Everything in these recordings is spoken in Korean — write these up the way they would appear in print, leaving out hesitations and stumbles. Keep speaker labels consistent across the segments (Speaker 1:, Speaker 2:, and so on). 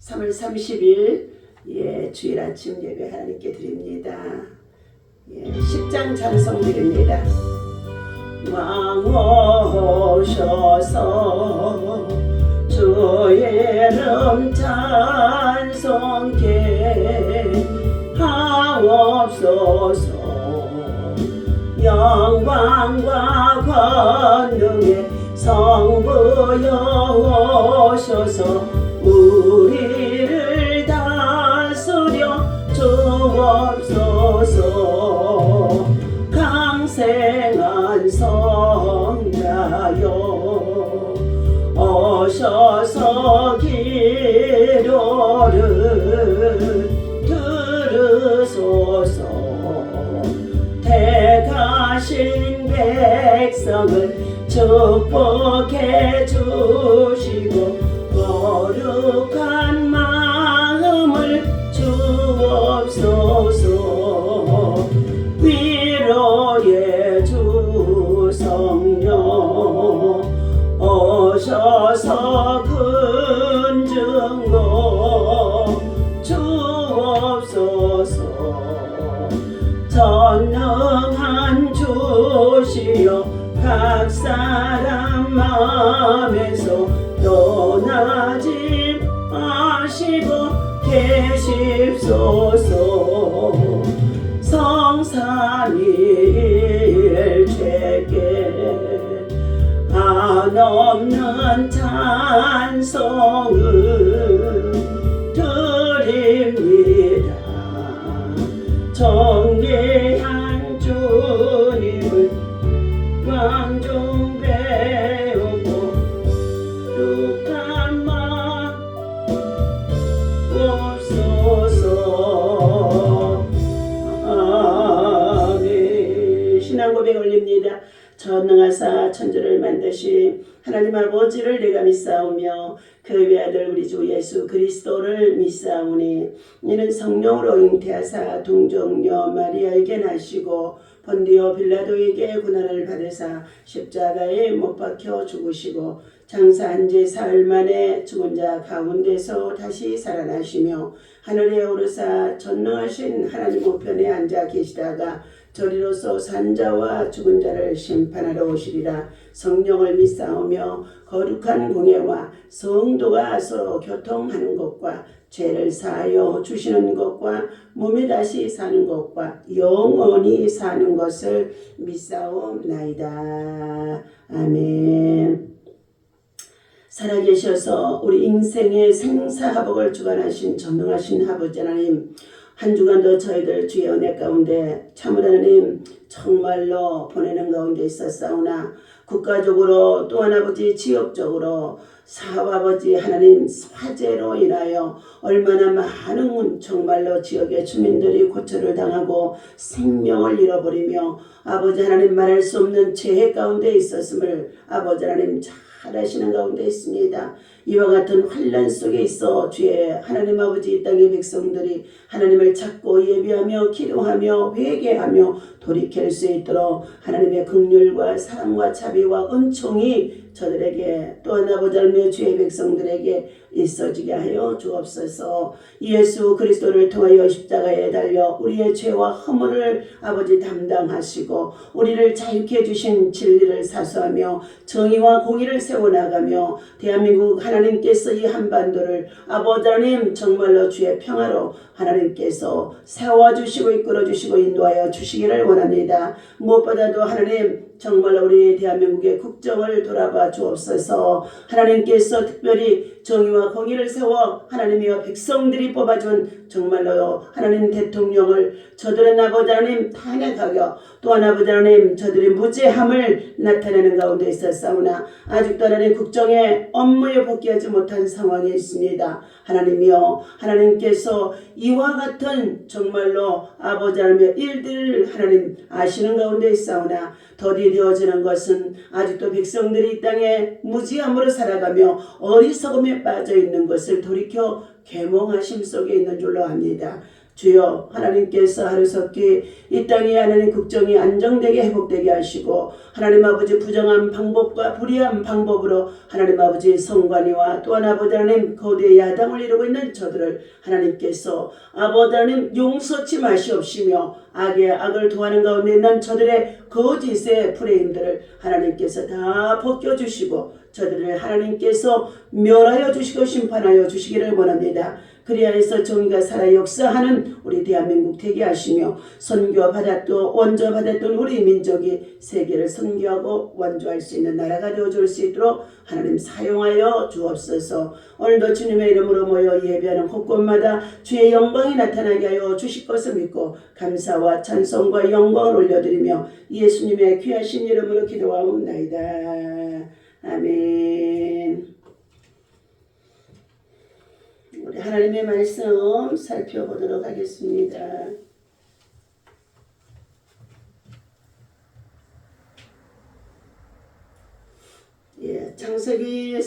Speaker 1: 3월 30일 주일 아침 예배 하나님께 드립니다. 10장 찬송 드립니다. 왕 오셔서 주의 이름 찬송케 하옵소서. 영광과 권능의 성부여 오셔서 우리를 다스려 주옵소서. 강생한 성자여 오셔서 기도를 들으소서. 택하신 백성을 축복해 주시고 거룩한 마음을 주옵소서. 위로의 주 성령 오셔서 근증거 주옵소서. 전능한 주시여 각 사람 마음에서 떠나지 마시고 계십소서. 성삼위일체께 한없는 찬송을 드립니다. 존귀한 주님을 왕중 배우고 거룩한 마음 옵소서. 아멘. 신앙 고백 올립니다. 전능하사 천지를 만드신 하나님 아버지를 내가 믿사오며 그 외아들 우리 주 예수 그리스도를 믿사오니 이는 성령으로 잉태하사 동정녀 마리아에게 나시고 본디오 빌라도에게 고난을 받으사 십자가에 못 박혀 죽으시고 장사한 지 사흘 만에 죽은 자 가운데서 다시 살아나시며 하늘에 오르사 전능하신 하나님 우편에 앉아 계시다가 저리로서 산 자와 죽은 자를 심판하러 오시리라. 성령을 믿사오며 거룩한 공예와 성도가 서로 교통하는 것과 죄를 사하여 주시는 것과 몸에 다시 사는 것과 영원히 사는 것을 믿사옵나이다. 아멘. 살아계셔서 우리 인생의 생사화복을 주관하신 전능하신 아버지 하나님, 한 주간도 저희들 주의 은혜 가운데 참으로 하나님 정말로 보내는 가운데 있었사오나 국가적으로 또한 아버지 지역적으로 아버지 하나님 화재로 인하여 얼마나 많은 정말로 지역의 주민들이 고초를 당하고 생명을 잃어버리며 아버지 하나님 말할 수 없는 재해 가운데 있었음을 아버지 하나님 잘 아시는 가운데 있습니다. 이와 같은 환난 속에 있어 주의 하나님 아버지 이 땅의 백성들이 하나님을 찾고 예비하며 기도하며 회개하며 돌이킬 수 있도록 하나님의 긍휼과 사랑과 자비와 은총이 저들에게 또한 아버지 하나님의 주의 백성들에게 있어지게 하여 주옵소서. 예수 그리스도를 통하여 십자가에 달려 우리의 죄와 허물을 아버지 담당하시고 우리를 자유케 해주신 진리를 사수하며 정의와 공의를 세워나가며 대한민국 하나님께서 이 한반도를 아버지 하나님 정말로 주의 평화로 하나님께서 세워주시고 이끌어주시고 인도하여 주시기를 원합니다. 무엇보다도 하나님 정말로 우리 대한민국의 국정을 돌아봐 주옵소서. 하나님께서 특별히 정의와 공의를 세워 하나님이여 백성들이 뽑아준 정말로 하나님 대통령을 저들은 아버지 하나님 탄핵하여 또한 아버지 하나님 저들의 무죄함을 나타내는 가운데 있었사오나 아직도 하나님 국정의 업무에 복귀하지 못한 상황에 있습니다. 하나님이여 하나님께서 이와 같은 정말로 아버지 하나님의 일들을 하나님 아시는 가운데 있사오나 더디 되어지는 것은 아직도 백성들이 이 땅에 무지함으로 살아가며 어리석음에 빠져 있는 것을 돌이켜 계몽하심 속에 있는 줄로 압니다. 주여 하나님께서 하루속히 이 땅에 하나님 국정이 안정되게 회복되게 하시고 하나님 아버지 부정한 방법과 불의한 방법으로 하나님 아버지 성관이와 또 아버지 하나님 거대 야당을 이루고 있는 저들을 하나님께서 아버지 하나님 용서치 마시옵시며 악의 악을 도하는 가운데 있는 저들의 거짓의 프레임들을 하나님께서 다 벗겨주시고 저들을 하나님께서 멸하여 주시고 심판하여 주시기를 원합니다. 그리하여서 정의가 살아 역사하는 우리 대한민국 되게 하시며 선교받았던 원조받았던 우리 민족이 세계를 선교하고 원조할 수 있는 나라가 되어줄 수 있도록 하나님 사용하여 주옵소서. 오늘도 주님의 이름으로 모여 예배하는 곳곳마다 주의 영광이 나타나게 하여 주실 것을 믿고 감사와 찬송과 영광을 올려드리며 예수님의 귀하신 이름으로 기도하옵나이다. 아멘. 우리 하나님의 말씀 살펴보도록 하겠습니다. 예, 창세기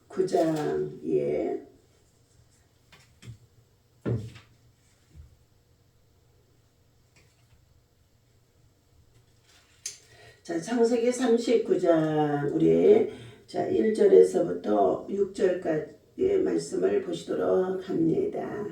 Speaker 1: 9장 예. 자, 창세기 39장 우리 1절에서부터 6절까지의 말씀을 보시도록 합니다.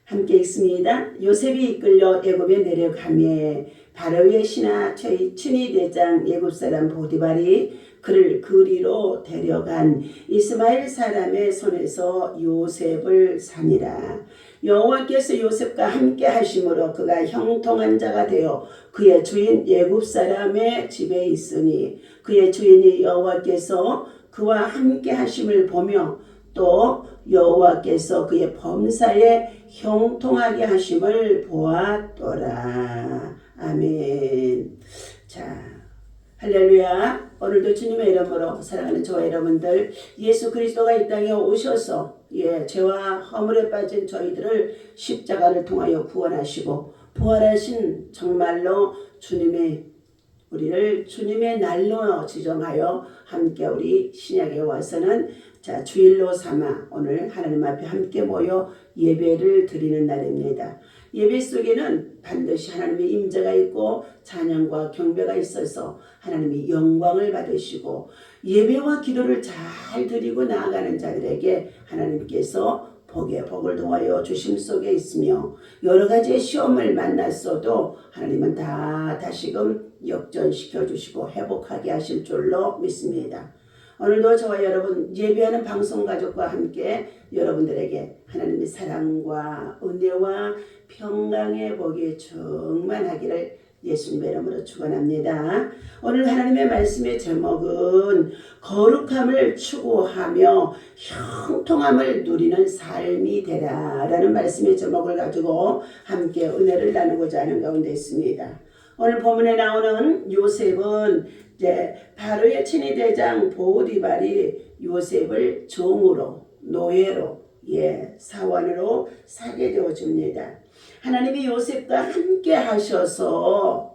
Speaker 1: 함께 읽습니다. 요셉이 이끌려 애굽에 내려가매 바로의 신하 친위대장 애굽사람 보디발이 그를 그리로 데려간 이스마엘 사람의 손에서 요셉을 사니라. 여호와께서 요셉과 함께 하심으로 그가 형통한 자가 되어 그의 주인 애굽 사람의 집에 있으니 그의 주인이 여호와께서 그와 함께 하심을 보며 또 여호와께서 그의 범사에 형통하게 하심을 보았더라. 아멘. 자, 할렐루야. 오늘도 주님의 이름으로 사랑하는 저와 여러분들, 예수 그리스도가 이 땅에 오셔서 죄와 허물에 빠진 저희들을 십자가를 통하여 구원하시고 부활하신 정말로 우리를 주님의 날로 지정하여 함께 우리 신약에 와서는 주일로 삼아 오늘 하나님 앞에 함께 모여 예배를 드리는 날입니다. 예배 속에는 반드시 하나님의 임재가 있고 찬양과 경배가 있어서 하나님이 영광을 받으시고 예배와 기도를 잘 드리고 나아가는 자들에게 하나님께서 복에 복을 더하여 주심 속에 있으며 여러 가지의 시험을 만났어도 하나님은 다 다시금 역전시켜 주시고 회복하게 하실 줄로 믿습니다. 오늘도 저와 여러분 예배하는 방송가족과 함께 여러분들에게 하나님의 사랑과 은혜와 평강의 복이 충만하기를 예수님의 이름으로 축원합니다. 오늘 하나님의 말씀의 제목은 거룩함을 추구하며 형통함을 누리는 삶이 되라 라는 말씀의 제목을 가지고 함께 은혜를 나누고자 하는 가운데 있습니다. 오늘 본문에 나오는 요셉은 바로의 친위대장 보디발이 요셉을 종으로 노예로 사원으로 사게 되어줍니다. 하나님이 요셉과 함께 하셔서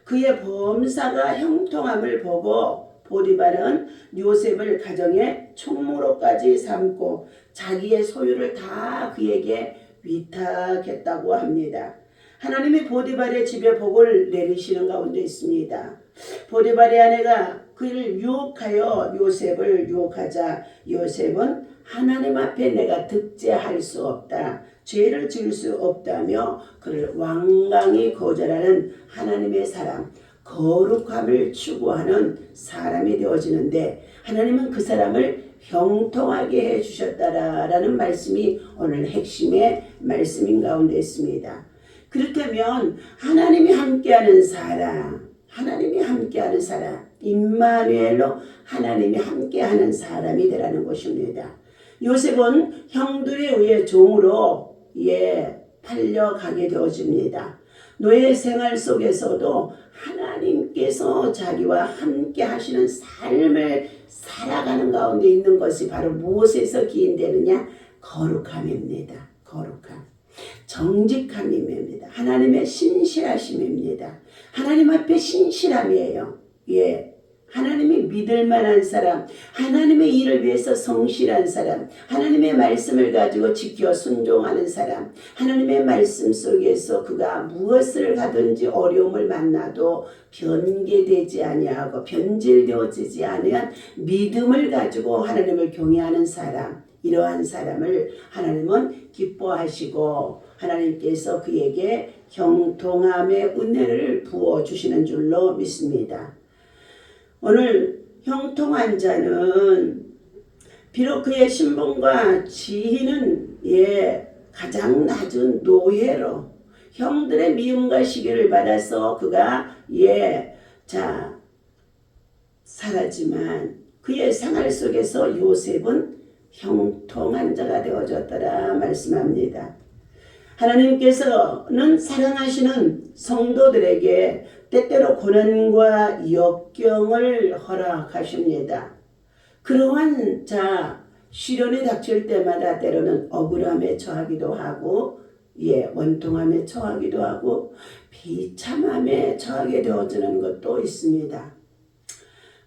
Speaker 1: 그의 범사가 형통함을 보고 보디발은 요셉을 가정의 총무로까지 삼고 자기의 소유를 다 그에게 위탁했다고 합니다. 하나님이 보디발의 집에 복을 내리시는 가운데 있습니다. 보디발의 아내가 그를 유혹하여 요셉을 유혹하자 요셉은 하나님 앞에 내가 득죄할 수 없다. 죄를 지을 수 없다며 그를 완강히 거절하는 하나님의 사람, 거룩함을 추구하는 사람이 되어지는데 하나님은 그 사람을 형통하게 해주셨다라는 말씀이 오늘 핵심의 말씀인 가운데 있습니다. 그렇다면 하나님이 함께하는 사람, 임마누엘로 하나님이 함께하는 사람이 되라는 것입니다. 요셉은 형들에 의해 종으로 팔려가게 되어집니다. 노예 생활 속에서도 하나님께서 자기와 함께 하시는 삶을 살아가는 가운데 있는 것이 바로 무엇에서 기인되느냐? 거룩함입니다. 거룩함. 정직함입니다. 하나님의 신실하심입니다. 하나님 앞에 신실함이에요. 하나님이 믿을 만한 사람, 하나님의 일을 위해서 성실한 사람, 하나님의 말씀을 가지고 지켜 순종하는 사람, 하나님의 말씀 속에서 그가 무엇을 하든지 어려움을 만나도 변개되지 아니하고 변질되어지지 아니한 믿음을 가지고 하나님을 경외하는 사람, 이러한 사람을 하나님은 기뻐하시고 하나님께서 그에게 형통함의 은혜를 부어주시는 줄로 믿습니다. 오늘 형통한 자는 비록 그의 신분과 지위는 가장 낮은 노예로 형들의 미움과 시기를 받아서 그가 살았지만 그의 생활 속에서 요셉은 형통한 자가 되어졌더라 말씀합니다. 하나님께서는 사랑하시는 성도들에게 때때로 고난과 역경을 허락하십니다. 그러한 시련이 닥칠 때마다 때로는 억울함에 처하기도 하고 원통함에 처하기도 하고 비참함에 처하게 되어지는 것도 있습니다.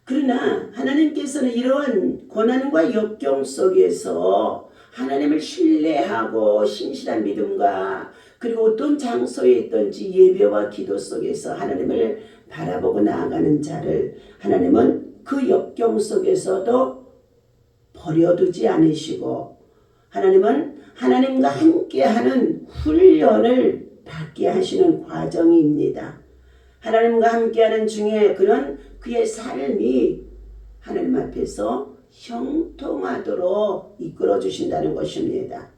Speaker 1: 그러나 하나님께서는 이러한 고난과 역경 속에서 하나님을 신뢰하고 신실한 믿음과 그리고 어떤 장소에 있든지 예배와 기도 속에서 하나님을 바라보고 나아가는 자를 하나님은 그 역경 속에서도 버려두지 않으시고 하나님은 하나님과 함께하는 훈련을 받게 하시는 과정입니다. 하나님과 함께하는 중에 그의 삶이 하나님 앞에서 형통하도록 이끌어 주신다는 것입니다.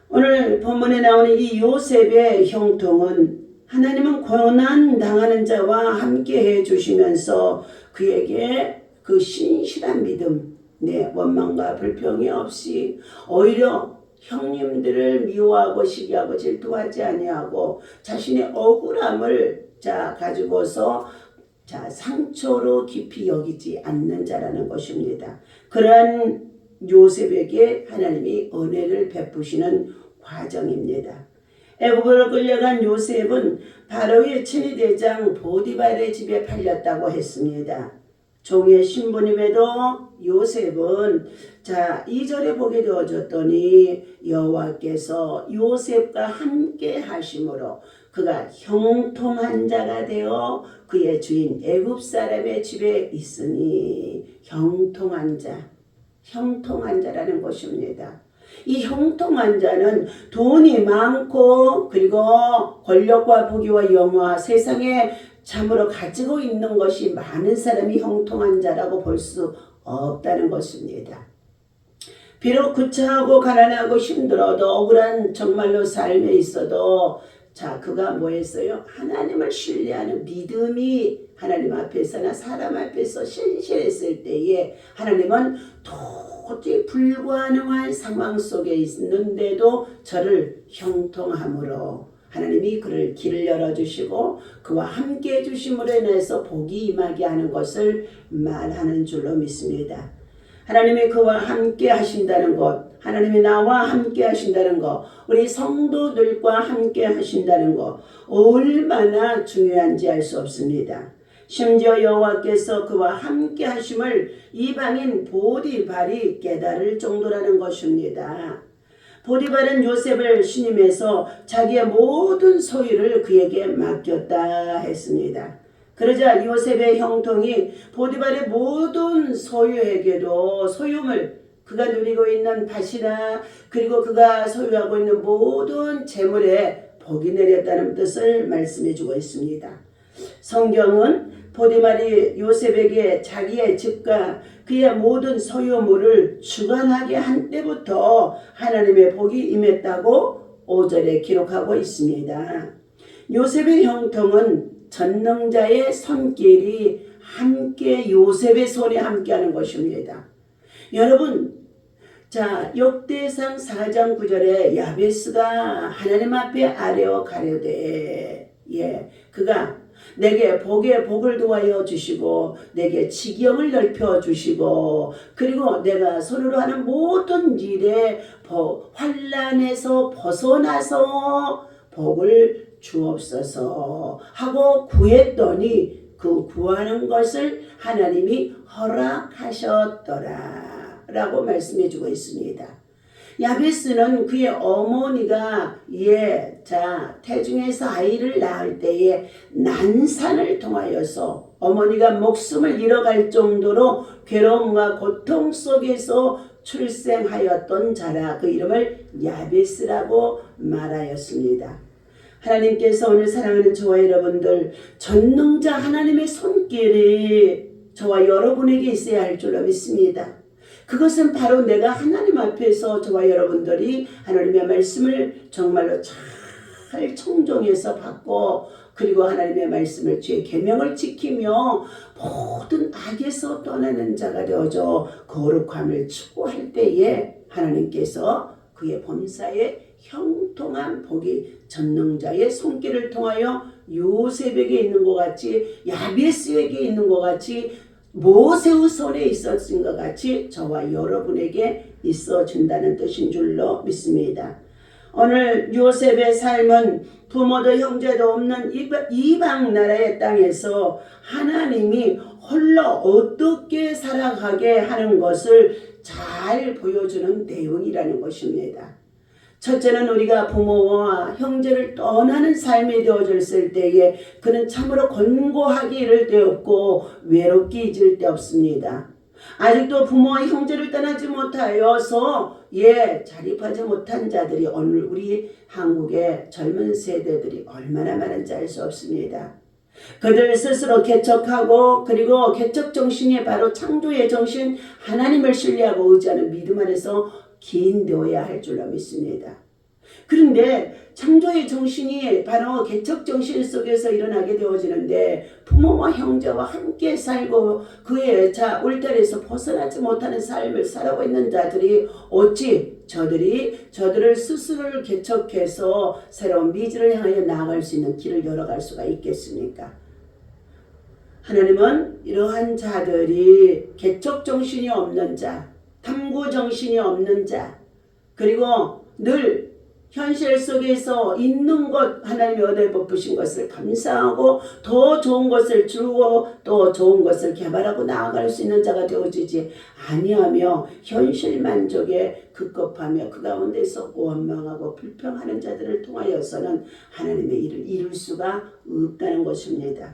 Speaker 1: 오늘 본문에 나오는 이 요셉의 형통은 하나님은 고난 당하는 자와 함께 해주시면서 그에게 그 신실한 믿음, 원망과 불평이 없이 오히려 형님들을 미워하고 시기하고 질투하지 아니하고 자신의 억울함을 가지고서 상처로 깊이 여기지 않는 자라는 것입니다. 그러한 요셉에게 하나님이 은혜를 베푸시는 과정입니다. 애굽으로 끌려간 요셉은 바로의 친위대장 보디발의 집에 팔렸다고 했습니다. 종의 신분임에도 요셉은 2절에 보게 되어졌더니 여호와께서 요셉과 함께 하심으로 그가 형통한 자가 되어 그의 주인 애굽 사람의 집에 있으니 형통한 자라는 것입니다. 이 형통한 자는 돈이 많고 그리고 권력과 부귀와 영화 세상에 참으로 가지고 있는 것이 많은 사람이 형통한 자라고 볼 수 없다는 것입니다. 비록 구차하고 가난하고 힘들어도 억울한 정말로 삶에 있어도 그가 뭐했어요? 하나님을 신뢰하는 믿음이 하나님 앞에서나 사람 앞에서 신실했을 때에 하나님은 도저히 불가능한 상황 속에 있는데도 저를 형통함으로 하나님이 그를 길을 열어주시고 그와 함께 해주심으로 인해서 복이 임하게 하는 것을 말하는 줄로 믿습니다. 하나님이 그와 함께 하신다는 것, 하나님이 나와 함께 하신다는 것, 우리 성도들과 함께 하신다는 것 얼마나 중요한지 알 수 없습니다. 심지어 여호와께서 그와 함께 하심을 이방인 보디발이 깨달을 정도라는 것입니다. 보디발은 요셉을 신임해서 자기의 모든 소유를 그에게 맡겼다 했습니다. 그러자 요셉의 형통이 보디발의 모든 소유에게도 소유물, 그가 누리고 있는 밭이나 그리고 그가 소유하고 있는 모든 재물에 복이 내렸다는 뜻을 말씀해 주고 있습니다. 성경은 보디발이 요셉에게 자기의 집과 그의 모든 소유물을 주관하게 한 때부터 하나님의 복이 임했다고 5절에 기록하고 있습니다. 요셉의 형통은 전능자의 손길이 함께 요셉의 손에 함께하는 것입니다. 여러분, 역대상 4장 9절에 야베스가 하나님 앞에 아뢰어 가려되 그가 내게 복을 도와여 주시고 내게 지경을 넓혀 주시고 그리고 내가 손으로 하는 모든 일에 환난에서 벗어나서 복을 주옵소서 하고 구했더니 그 구하는 것을 하나님이 허락하셨더라 라고 말씀해 주고 있습니다. 야베스는 그의 어머니가 태중에서 아이를 낳을 때에 난산을 통하여서 어머니가 목숨을 잃어갈 정도로 괴로움과 고통 속에서 출생하였던 자라 그 이름을 야베스라고 말하였습니다. 하나님께서 오늘 사랑하는 저와 여러분들, 전능자 하나님의 손길이 저와 여러분에게 있어야 할 줄로 믿습니다. 그것은 바로 내가 하나님 앞에서 저와 여러분들이 하나님의 말씀을 정말로 잘 청종해서 받고, 그리고 하나님의 말씀을 주의 계명을 지키며 모든 악에서 떠나는 자가 되어져 거룩함을 추구할 때에 하나님께서 그의 범사에 형통한 복이 전능자의 손길을 통하여 요셉에게 있는 것 같이, 야베스에게 있는 것 같이, 모세의 손에 있었은 것 같이 저와 여러분에게 있어준다는 뜻인 줄로 믿습니다. 오늘 요셉의 삶은 부모도 형제도 없는 이방 나라의 땅에서 하나님이 홀로 어떻게 살아가게 하는 것을 잘 보여주는 내용이라는 것입니다. 첫째는 우리가 부모와 형제를 떠나는 삶이 되어졌을 때에 그는 참으로 권고하기 이를 데 없고 외롭게 잊을 데 없습니다. 아직도 부모와 형제를 떠나지 못하여서 자립하지 못한 자들이 오늘 우리 한국의 젊은 세대들이 얼마나 많은지 알 수 없습니다. 그들 스스로 개척하고, 그리고 개척 정신이 바로 창조의 정신, 하나님을 신뢰하고 의지하는 믿음 안에서 기인되어야 할 줄로 믿습니다. 그런데 창조의 정신이 바로 개척 정신 속에서 일어나게 되어지는데, 부모와 형제와 함께 살고 그의 울타리에서 벗어나지 못하는 삶을 살아가고 있는 자들이 어찌 저들을 스스로를 개척해서 새로운 미지를 향하여 나아갈 수 있는 길을 열어갈 수가 있겠습니까? 하나님은 이러한 자들이 개척 정신이 없는 자, 탐구 정신이 없는 자, 그리고 늘 현실 속에서 있는 것, 하나님이 얻어 베푸신 것을 감사하고 더 좋은 것을 주고 또 좋은 것을 개발하고 나아갈 수 있는 자가 되어지지 아니하며 현실 만족에 급급하며 그 가운데서 원망하고 불평하는 자들을 통하여서는 하나님의 일을 이룰 수가 없다는 것입니다.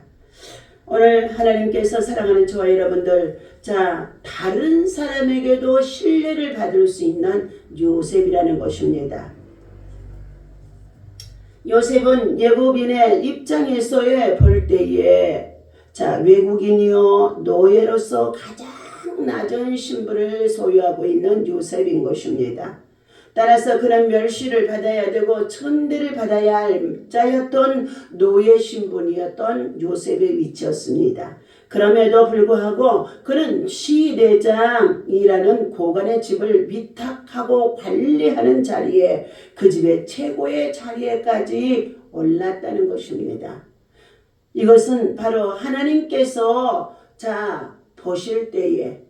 Speaker 1: 오늘 하나님께서 사랑하는 저와 여러분들, 다른 사람에게도 신뢰를 받을 수 있는 요셉이라는 것입니다. 요셉은 예굽인의 입장에서 볼 때에 외국인이요 노예로서 가장 낮은 신분을 소유하고 있는 요셉인 것입니다. 따라서 그는 멸시를 받아야 되고 천대를 받아야 할 자였던 노예 신분이었던 요셉의 위치였습니다. 그럼에도 불구하고 그는 시대장이라는 고관의 집을 위탁하고 관리하는 자리에, 그 집의 최고의 자리에까지 올랐다는 것입니다. 이것은 바로 하나님께서 보실 때에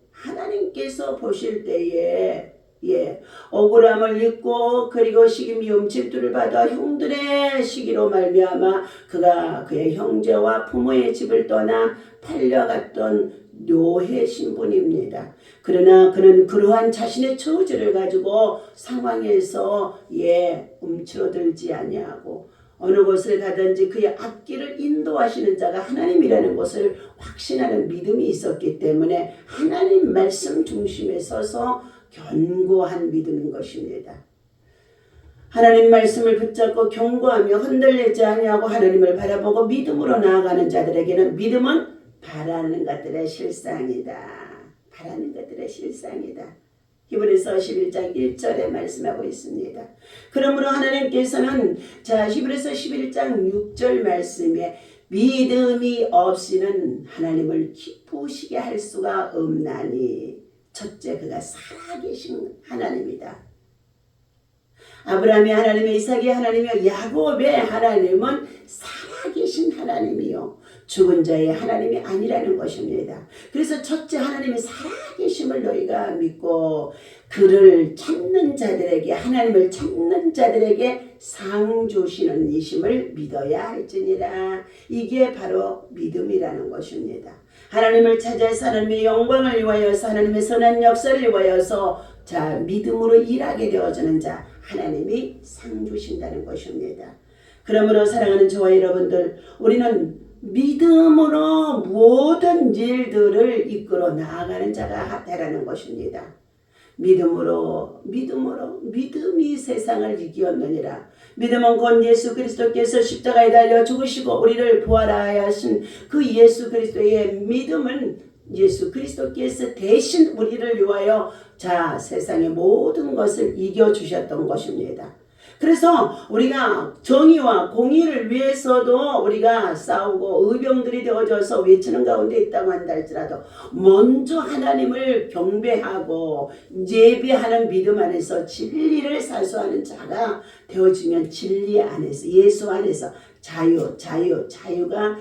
Speaker 1: 억울함을 입고, 그리고 시기미움 질투를 받아 형들의 시기로 말미암아 그가 그의 형제와 부모의 집을 떠나 팔려갔던 노예 신분입니다. 그러나 그는 그러한 자신의 처지를 가지고 상황에서 움츠러들지 아니하고 어느 곳을 가든지 그의 앞길을 인도하시는 자가 하나님이라는 것을 확신하는 믿음이 있었기 때문에 하나님 말씀 중심에 서서 견고한 믿음인 것입니다. 하나님 말씀을 붙잡고 견고하며 흔들리지 아니하고 하나님을 바라보고 믿음으로 나아가는 자들에게는 믿음은 바라는 것들의 실상이다. 히브리서 11장 1절에 말씀하고 있습니다. 그러므로 하나님께서는 히브리서 11장 6절 말씀에 믿음이 없이는 하나님을 기쁘시게 할 수가 없나니, 첫째 그가 살아계신 하나님이다. 아브라함의 하나님의, 이삭의 하나님이요 야곱의 하나님은 살아계신 하나님이요 죽은 자의 하나님이 아니라는 것입니다. 그래서 첫째 하나님의 살아계심을 너희가 믿고, 그를 찾는 자들에게, 하나님을 찾는 자들에게 상 주시는 이심을 믿어야 할지니라. 이게 바로 믿음이라는 것입니다. 하나님을 찾아서 하나님의 영광을 위하여서 하나님의 선한 역사를 위하여서 믿음으로 일하게 되어지는 자, 하나님이 상 주신다는 것입니다. 그러므로 사랑하는 저와 여러분들, 우리는 믿음으로 모든 일들을 이끌어 나아가는 자가 되라는 것입니다. 믿음이 세상을 이기었느니라. 믿음은 곧 예수 그리스도께서 십자가에 달려 죽으시고 우리를 부활하여 하신 그 예수 그리스도의 믿음은 예수 그리스도께서 대신 우리를 위하여 세상의 모든 것을 이겨주셨던 것입니다. 그래서 우리가 정의와 공의를 위해서도 우리가 싸우고 의병들이 되어져서 외치는 가운데 있다고 한다 할지라도 먼저 하나님을 경배하고 예배하는 믿음 안에서 진리를 사수하는 자가 되어지면 진리 안에서, 예수 안에서 자유가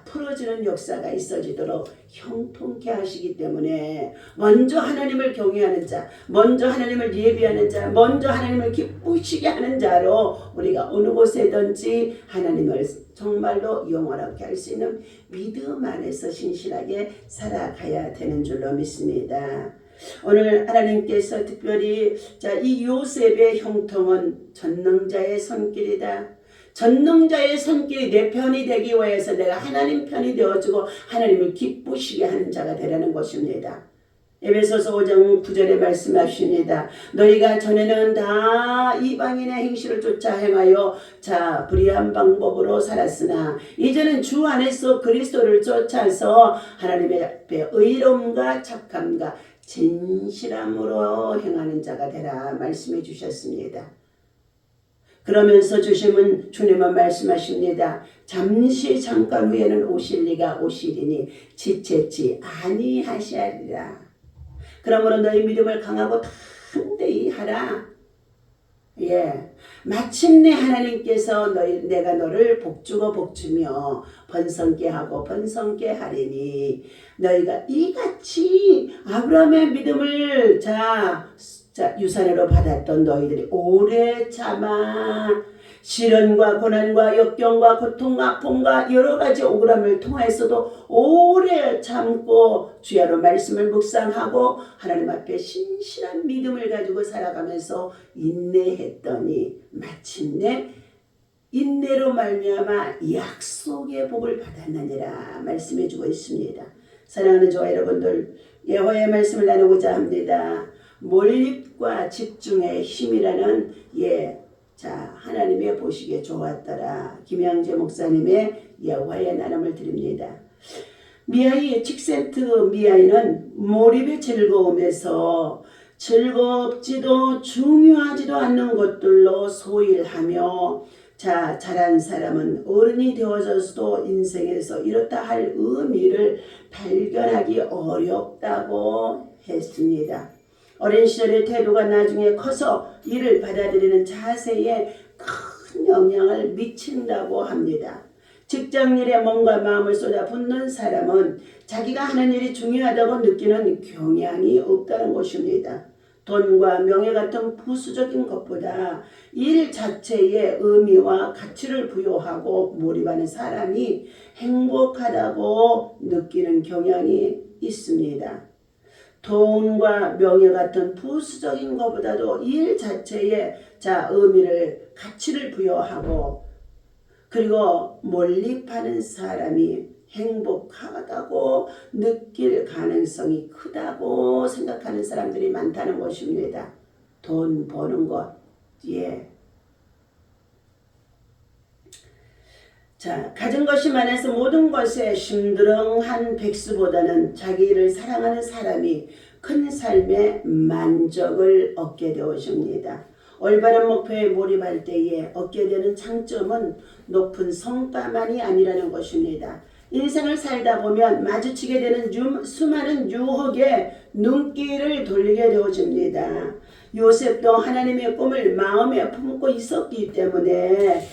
Speaker 1: 풀어지는 역사가 있어지도록 형통케 하시기 때문에 먼저 하나님을 경외하는 자, 먼저 하나님을 예배하는 자, 먼저 하나님을 기쁘시게 하는 자로 우리가 어느 곳에든지 하나님을 정말로 영원하게 할 수 있는 믿음 안에서 신실하게 살아가야 되는 줄로 믿습니다. 오늘 하나님께서 특별히 이 요셉의 형통은 전능자의 손길이다. 전능자의 손길이 내 편이 되기 위해서 내가 하나님 편이 되어주고 하나님을 기쁘시게 하는 자가 되라는 것입니다. 에베소서 5장 9절에 말씀하십니다. 너희가 전에는 다 이방인의 행실을 쫓아 행하여 불의한 방법으로 살았으나 이제는 주 안에서 그리스도를 쫓아서 하나님의 앞에 의로움과 착함과 진실함으로 행하는 자가 되라 말씀해 주셨습니다. 그러면서 주님은 말씀하십니다. 잠깐 후에는 오시리니 지체치 아니하시리라. 그러므로 너희 믿음을 강하고 담대히 하라. 마침내 하나님께서 내가 너를 복주고 복주며 번성케 하고 번성케 하리니 너희가 이같이 아브라함의 믿음을 유산으로 받았던 너희들이 오래 참아 시련과 고난과 역경과 고통과 아픔과 여러 가지 억울함을 통해서도 오래 참고 주야로 말씀을 묵상하고 하나님 앞에 신실한 믿음을 가지고 살아가면서 인내했더니 마침내 인내로 말미암아 약속의 복을 받았느니라 말씀해주고 있습니다. 사랑하는 저와 여러분들, 여호와의 말씀을 나누고자 합니다. 몰입과 집중의 힘이라는 하나님의 보시기에 좋았더라. 김양재 목사님의 여호와의 나눔을 드립니다. 칙센트 미아이는 몰입의 즐거움에서 즐겁지도 중요하지도 않는 것들로 소일하며 자란 사람은 어른이 되어져서도 인생에서 이렇다 할 의미를 발견하기 어렵다고 했습니다. 어린 시절의 태도가 나중에 커서 이를 받아들이는 자세에 큰 영향을 미친다고 합니다. 직장일에 몸과 마음을 쏟아붓는 사람은 자기가 하는 일이 중요하다고 느끼는 경향이 없다는 것입니다. 돈과 명예 같은 부수적인 것보다 일 자체에 의미와 가치를 부여하고 몰입하는 사람이 행복하다고 느끼는 경향이 있습니다. 돈과 명예 같은 부수적인 것보다도 일 자체에 의미를, 가치를 부여하고 그리고 몰입하는 사람이 행복하다고 느낄 가능성이 크다고 생각하는 사람들이 많다는 것입니다. 돈 버는 것, 가진 것이 많아서 모든 것에 심드렁한 백수보다는 자기 일을 사랑하는 사람이 큰 삶의 만족을 얻게 되어집니다. 올바른 목표에 몰입할 때에 얻게 되는 장점은 높은 성과만이 아니라는 것입니다. 인생을 살다 보면 마주치게 되는 수많은 유혹에 눈길을 돌리게 되어집니다. 요셉도 하나님의 꿈을 마음에 품고 있었기 때문에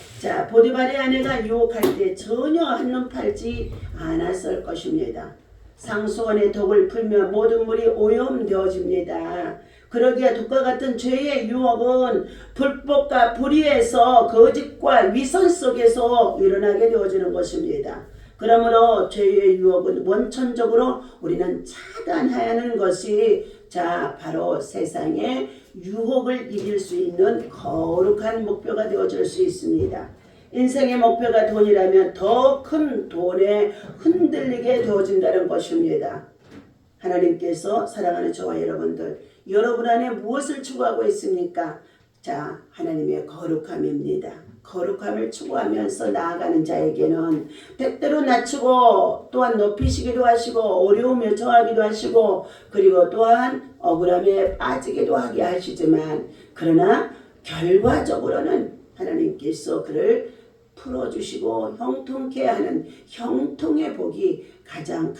Speaker 1: 보디발의 아내가 유혹할 때 전혀 한눈 팔지 않았을 것입니다. 상수원의 독을 풀며 모든 물이 오염되어집니다. 그러기에 독과 같은 죄의 유혹은 불법과 불의에서 거짓과 위선 속에서 일어나게 되어지는 것입니다. 그러므로 죄의 유혹은 원천적으로 우리는 차단해야 하는 것이 바로 세상의 유혹을 이길 수 있는 거룩한 목표가 되어질 수 있습니다. 인생의 목표가 돈이라면 더 큰 돈에 흔들리게 되어진다는 것입니다. 하나님께서 사랑하는 저와 여러분들, 여러분 안에 무엇을 추구하고 있습니까? 하나님의 거룩함입니다. 거룩함을 추구하면서 나아가는 자에게는 때때로 낮추고 또한 높이시기도 하시고 어려움에 처하기도 하시고 그리고 또한 억울함에 빠지기도 하게 하시지만 그러나 결과적으로는 하나님께서 그를 풀어주시고 형통케 하는 형통의 복이 가장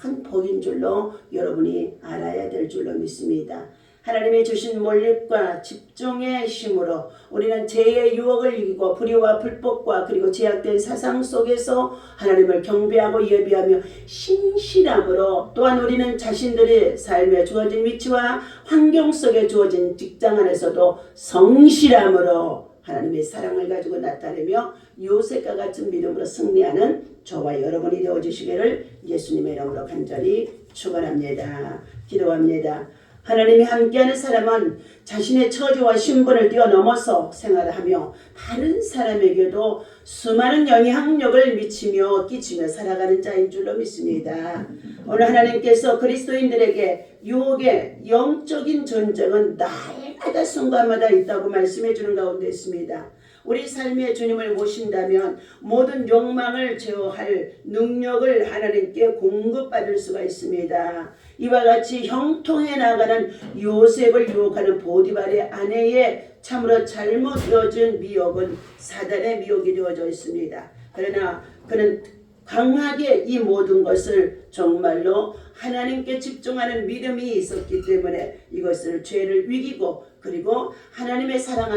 Speaker 1: 큰 복인 줄로 여러분이 알아야 될 줄로 믿습니다. 하나님이 주신 몰입과 집중의 힘으로 우리는 죄의 유혹을 이기고 불의와 불법과 그리고 제약된 사상 속에서 하나님을 경배하고 예비하며 신실함으로 또한 우리는 자신들의 삶에 주어진 위치와 환경 속에 주어진 직장 안에서도 성실함으로 하나님의 사랑을 가지고 나타내며 요셉과 같은 믿음으로 승리하는 저와 여러분이 되어주시기를 예수님의 이름으로 간절히 축원합니다. 기도합니다. 하나님이 함께하는 사람은 자신의 처지와 신분을 뛰어넘어서 생활하며 다른 사람에게도 수많은 영향력을 미치며 끼치며 살아가는 자인 줄로 믿습니다. 오늘 하나님께서 그리스도인들에게 유혹의 영적인 전쟁은 날마다 순간마다 있다고 말씀해 주는 가운데 있습니다. 우리 삶에 주님을 모신다면 모든 욕망을 제어할 능력을 하나님께 공급받을 수가 있습니다. 이와 같이 형통해 나가는 요셉을 유혹하는 보디발의 아내의 참으로 잘못 이어진 미혹은 사단의 미혹이 되어져 있습니다. 그러나 그는 강하게 이 모든 것을 정말로 하나님께 집중하는 믿음이 있었기 때문에 이것을 죄를 이기고 그리고 하나님의 사랑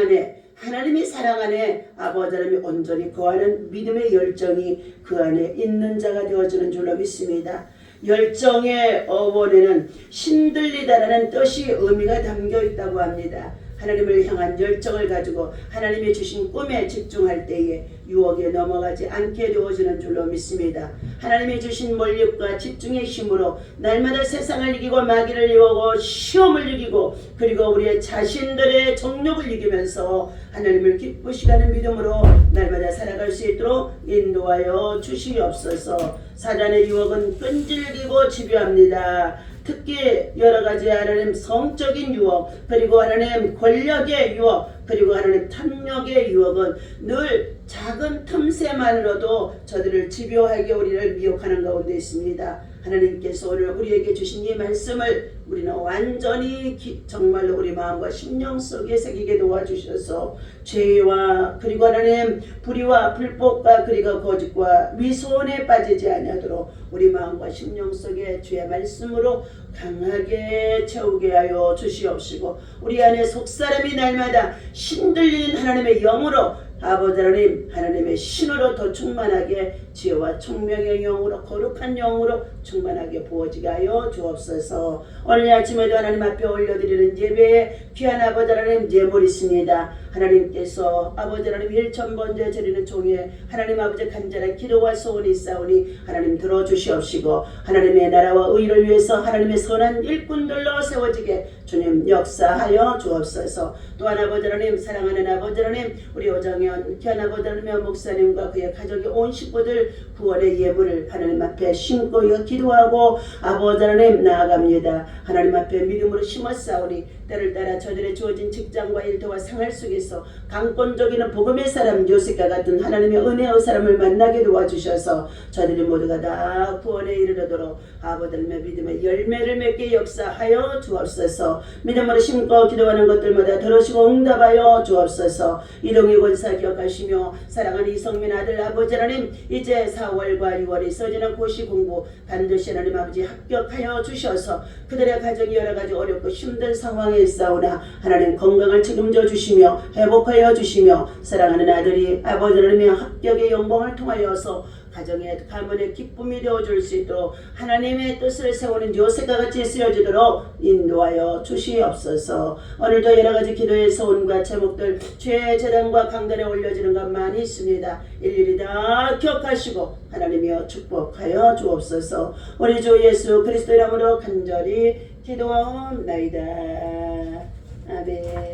Speaker 1: 안에 아버지 하나님이 온전히 거하는 믿음의 열정이 그 안에 있는 자가 되어지는 줄로 믿습니다. 열정의 어원에는 신들리다라는 뜻이 의미가 담겨 있다고 합니다. 하나님을 향한 열정을 가지고 하나님이 주신 꿈에 집중할 때에 유혹에 넘어가지 않게 되어지는 줄로 믿습니다. 하나님이 주신 몰입과 집중의 힘으로 날마다 세상을 이기고 마귀를 이기고 시험을 이기고 그리고 우리의 자신들의 정욕을 이기면서 하나님을 기쁘시게 하는 믿음으로 날마다 살아갈 수 있도록 인도하여 주시옵소서. 사단의 유혹은 끈질기고 집요합니다. 특히 여러가지 하나님 성적인 유혹 그리고 하나님 권력의 유혹 그리고 하나님 탐욕의 유혹은 늘 작은 틈새만으로도 저들을 집요하게 우리를 미혹하는 가운데 있습니다. 하나님께서 오늘 우리에게 주신 이 말씀을 우리는 완전히 정말로 우리 마음과 심령 속에 새기게 도와주셔서 죄와 그리고 하나님 불의와 불법과 그리고 거짓과 위선에 빠지지 아니하도록 우리 마음과 심령 속에 주의 말씀으로 강하게 채우게 하여 주시옵시고 우리 안에 속사람이 날마다 신들리는 하나님의 영으로 아버지 하나님 하나님의 신으로 더 충만하게 지혜와 총명의 영으로 거룩한 영으로 충만하게 부어지게 하여 주옵소서. 오늘 아침에도 하나님 앞에 올려드리는 예배에 귀한 아버지 하나님 예물이 있습니다. 하나님께서 아버지 하나님 일천번째 드리는 종에 하나님 아버지 간절한 기도와 소원이 있사오니 하나님 들어주시옵시고 하나님의 나라와 의를 위해서 하나님의 선한 일꾼들로 세워지게 주님 역사하여 주옵소서. 또한 아버지 하나님 사랑하는 아버지 하나님 우리 오정현 귀한 아버지 하나님의 목사님과 그의 가족이 온 식구들 구원의 예물을 하나님 앞에 심고 기도하고 아버지 하나님 나아갑니다. 하나님 앞에 믿음으로 심었사오니 때를 따라 저들의 주어진 직장과 일터와 생활 속에서 강권적인 복음의 사람 요셉과 같은 하나님의 은혜의 사람을 만나게 도와주셔서 저들이 모두가 다 구원에 이르도록 아버지 하나님의 믿음의 열매를 맺게 역사하여 주옵소서. 믿음으로 심고 기도하는 것들마다 들으시고 응답하여 주옵소서. 이동희 권사 기억하시며 사랑하는 이성민 아들 아버지 하나님 이제 4월과 6월에 있어지는 고시 공부 반드시 하나님 아버지 합격하여 주셔서 그들의 가정이 여러가지 어렵고 힘든 상황에 있사오나 하나님 건강을 책임져 주시며 회복하여 주시며 사랑하는 아들이 아버지 하나님의 합격의 영광을 통하여서 가정의 가문의 기쁨이 되어줄 수 있도록 하나님의 뜻을 세우는 요셉과 같이 쓰여지도록 인도하여 주시옵소서. 오늘도 여러가지 기도의 소원과 제목들 주의 제단과 강단에 올려지는 것만 있습니다. 일일이 다 기억하시고 하나님이여 축복하여 주옵소서. 우리 주 예수 그리스도 이름으로 간절히 기도하옵나이다. 아멘.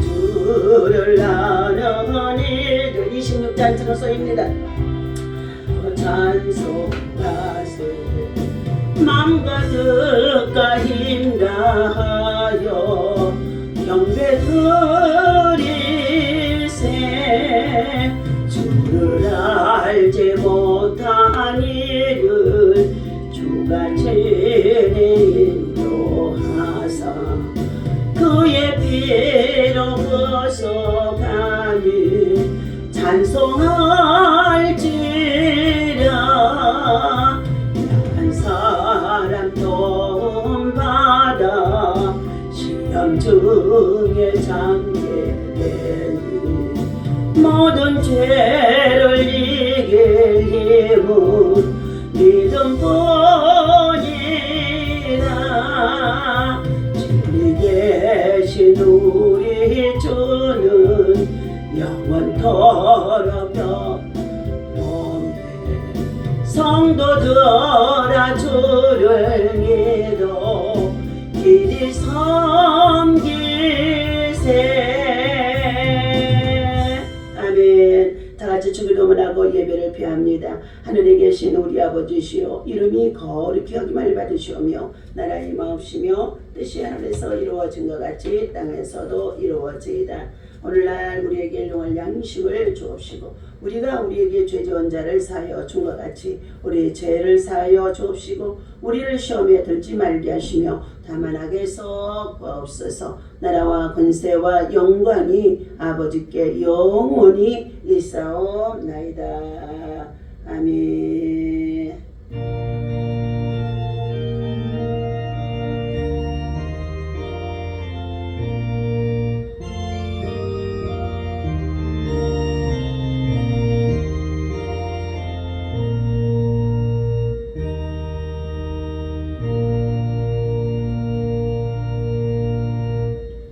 Speaker 1: 주를 나누는 일들 26장처럼 써입니다. 찬송하세 맘과 뜻과 힘 다하여 경배 드리세 주를 알지 못한 이를 주가 친히 인도하사 그의 피로 벗어가니 찬송할지라 약한 사람 도움 받아 시험 중에 잠게되니 모든 죄를 이길 힘은 믿음뿐이라 주님 계신 우리 주는 영원토록 성도들아 주를 믿어 길이 섬기세. 아멘. 다같이 주기도문 하고 예배를 피합니다. 하늘에 계신 우리 아버지시여 이름이 거룩히 여김을 받으시오며 나라의 마옵시며 뜻이 하늘에서 이루어진 것 같이 땅에서도 이루어지이다. 오늘날 우리에게 일용할 양식을 주옵시고 우리가 우리에게 죄 지은 자를 사하여 준 것 같이 우리의 죄를 사하여 주옵시고 우리를 시험에 들지 말게 하시며 다만 악에서 구하옵소서. 나라와 권세와 영광이 아버지께 영원히 있사옵나이다. 아멘.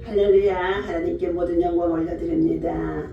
Speaker 1: 할렐루야. 하나님께 모든 영광 올려드립니다.